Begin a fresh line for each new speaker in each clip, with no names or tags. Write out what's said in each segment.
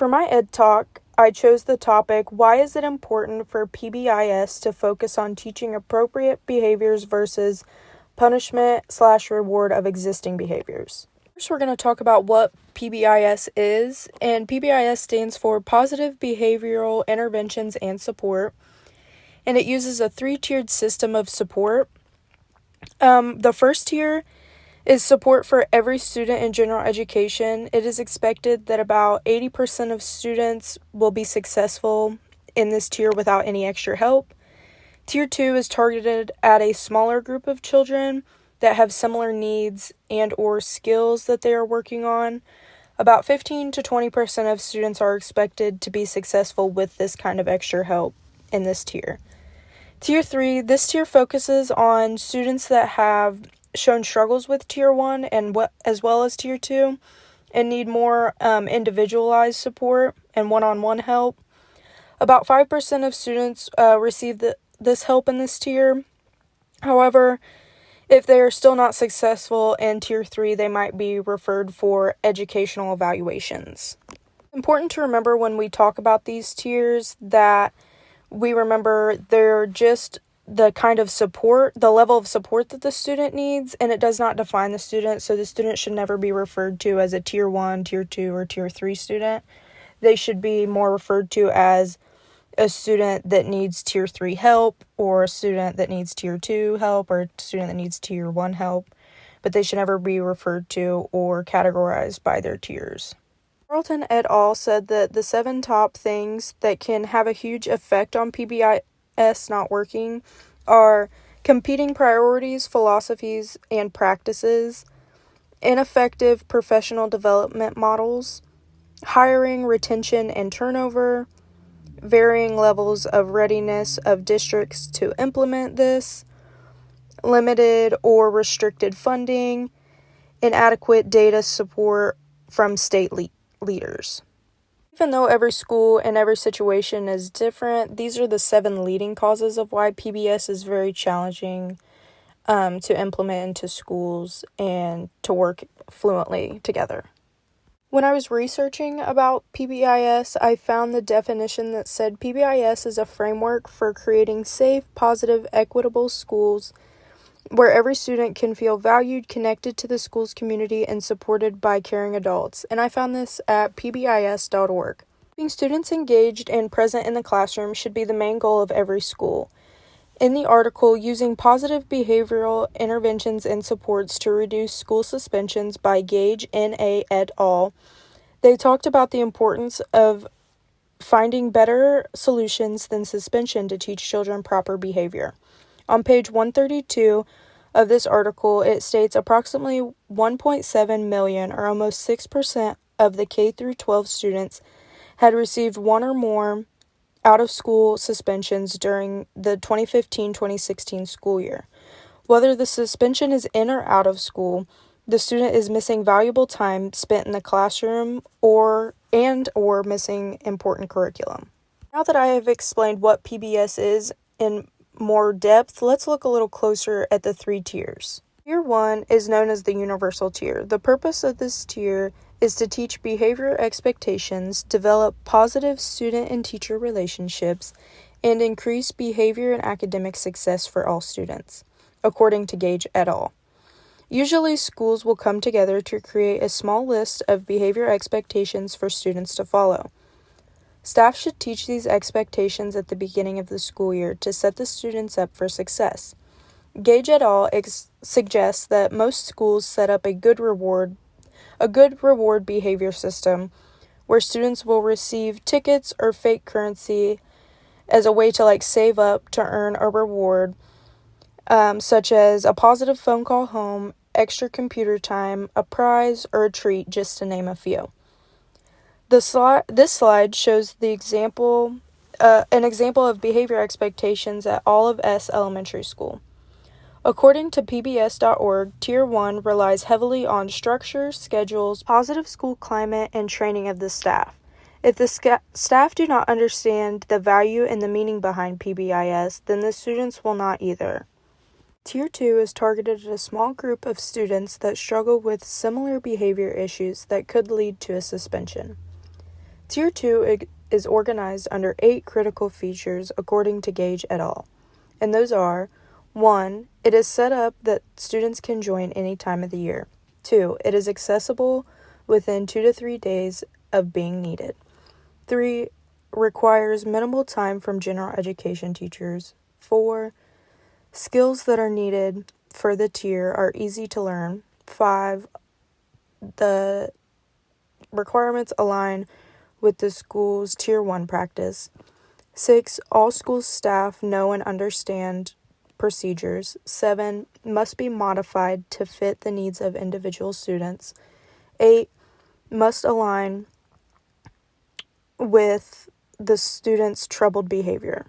For my EDTalk, I chose the topic, why is it important for PBIS to focus on teaching appropriate behaviors versus punishment/reward of existing behaviors? First, we're going to talk about what PBIS is, and PBIS stands for Positive Behavioral Interventions and Support, and it uses a 3-tiered system of support. The first tier is support for every student in general education. It is expected that about 80% of students will be successful in this tier without any extra help. Tier 2 is targeted at a smaller group of children that have similar needs and or skills that they are working on. About 15 to 20% of students are expected to be successful with this kind of extra help in this tier. Tier 3, this tier focuses on students that have shown struggles with Tier 1 and as well as Tier 2 and need more individualized support and one-on-one help. About 5% of students receive this help in this tier. However, if they are still not successful in Tier 3, they might be referred for educational evaluations. It's important to remember when we talk about these tiers that we remember they're just the kind of support, the level of support that the student needs, and it does not define the student, so the student should never be referred to as a Tier 1, Tier 2, or Tier 3 student. They should be more referred to as a student that needs Tier 3 help, or a student that needs Tier 2 help, or a student that needs Tier 1 help, but they should never be referred to or categorized by their tiers. Carlton et al. Said that the 7 top things that can have a huge effect on PBIS not working are competing priorities, philosophies, and practices, ineffective professional development models, hiring, retention, and turnover, varying levels of readiness of districts to implement this, limited or restricted funding, inadequate data support from state leaders. Even though every school and every situation is different, these are the 7 leading causes of why PBS is very challenging to implement into schools and to work fluently together. When I was researching about PBIS, I found the definition that said PBIS is a framework for creating safe, positive, equitable schools where every student can feel valued, connected to the school's community, and supported by caring adults. And I found this at pbis.org. Keeping students engaged and present in the classroom should be the main goal of every school. In the article, Using Positive Behavioral Interventions and Supports to Reduce School Suspensions by Gage N.A. et al., they talked about the importance of finding better solutions than suspension to teach children proper behavior. On page 132 of this article, it states approximately 1.7 million, or almost 6% of the K-12 students, had received 1 or more out-of-school suspensions during the 2015-2016 school year. Whether the suspension is in or out of school, the student is missing valuable time spent in the classroom or missing important curriculum. Now that I have explained what PBS is in more depth, let's look a little closer at the 3 tiers. Tier 1 is known as the universal tier. The purpose of this tier is to teach behavior expectations, develop positive student and teacher relationships, and increase behavior and academic success for all students, according to Gage et al. Usually, schools will come together to create a small list of behavior expectations for students to follow. Staff should teach these expectations at the beginning of the school year to set the students up for success. Gage et al. Suggests that most schools set up a good reward behavior system where students will receive tickets or fake currency as a way to save up to earn a reward, such as a positive phone call home, extra computer time, a prize, or a treat, just to name a few. This slide shows an example of behavior expectations at all of S Elementary School. According to PBS.org, Tier 1 relies heavily on structure, schedules, positive school climate, and training of the staff. If the staff do not understand the value and the meaning behind PBIS, then the students will not either. Tier 2 is targeted at a small group of students that struggle with similar behavior issues that could lead to a suspension. Tier 2 is organized under 8 critical features according to Gage et al. And those are: 1. It is set up that students can join any time of the year. 2. It is accessible within 2 to 3 days of being needed. 3. Requires minimal time from general education teachers. 4. Skills that are needed for the tier are easy to learn. 5. The requirements align with the school's Tier 1 practice. 6. All school staff know and understand procedures. 7. Must be modified to fit the needs of individual students. 8. Must align with the student's troubled behavior.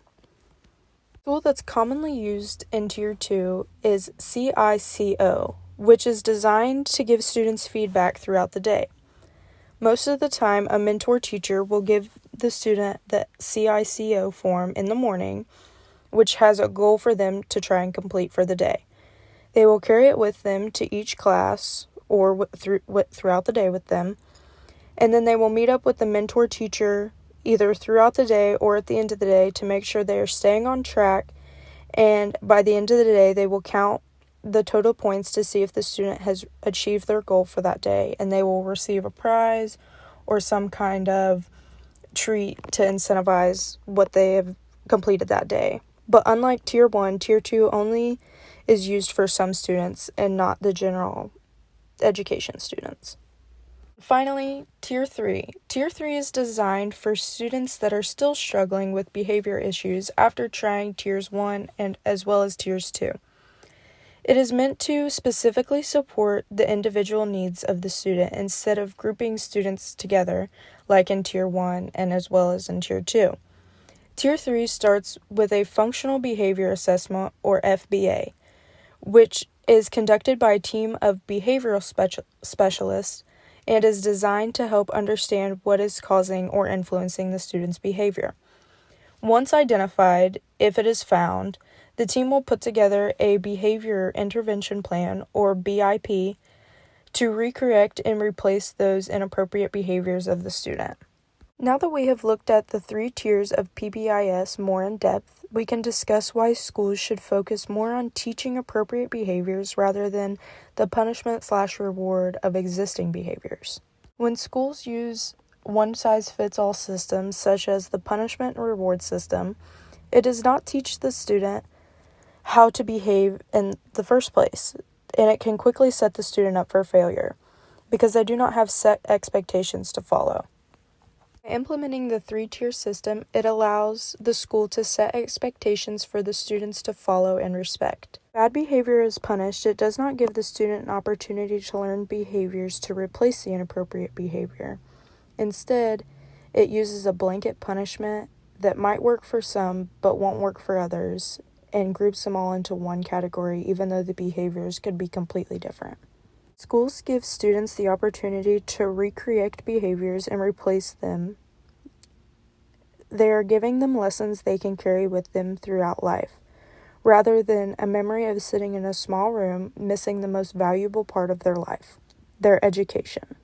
The tool that's commonly used in Tier 2 is CICO, which is designed to give students feedback throughout the day. Most of the time, a mentor teacher will give the student the CICO form in the morning, which has a goal for them to try and complete for the day. They will carry it with them to each class or throughout the day with them, and then they will meet up with the mentor teacher either throughout the day or at the end of the day to make sure they are staying on track, and by the end of the day, they will count the total points to see if the student has achieved their goal for that day, and they will receive a prize or some kind of treat to incentivize what they have completed that day. But unlike Tier 1, Tier 2 only is used for some students and not the general education students. Finally, Tier 3. Tier 3 is designed for students that are still struggling with behavior issues after trying Tiers 1 and as well as Tiers 2. It is meant to specifically support the individual needs of the student instead of grouping students together like in Tier 1 and as well as in Tier 2. Tier 3 starts with a functional behavior assessment, or FBA, which is conducted by a team of behavioral specialists and is designed to help understand what is causing or influencing the student's behavior. Once identified, if it is found, the team will put together a behavior intervention plan, or BIP, to recorrect and replace those inappropriate behaviors of the student. Now that we have looked at the 3 tiers of PBIS more in depth, we can discuss why schools should focus more on teaching appropriate behaviors rather than the punishment/reward of existing behaviors. When schools use one-size-fits-all systems, such as the punishment and reward system, it does not teach the student how to behave in the first place, and it can quickly set the student up for failure because they do not have set expectations to follow. By implementing the 3-tier system, it allows the school to set expectations for the students to follow and respect. If bad behavior is punished, it does not give the student an opportunity to learn behaviors to replace the inappropriate behavior. Instead, it uses a blanket punishment that might work for some but won't work for others, and groups them all into one category even though the behaviors could be completely different. Schools give students the opportunity to recreate behaviors and replace them. They are giving them lessons they can carry with them throughout life, rather than a memory of sitting in a small room missing the most valuable part of their life, their education.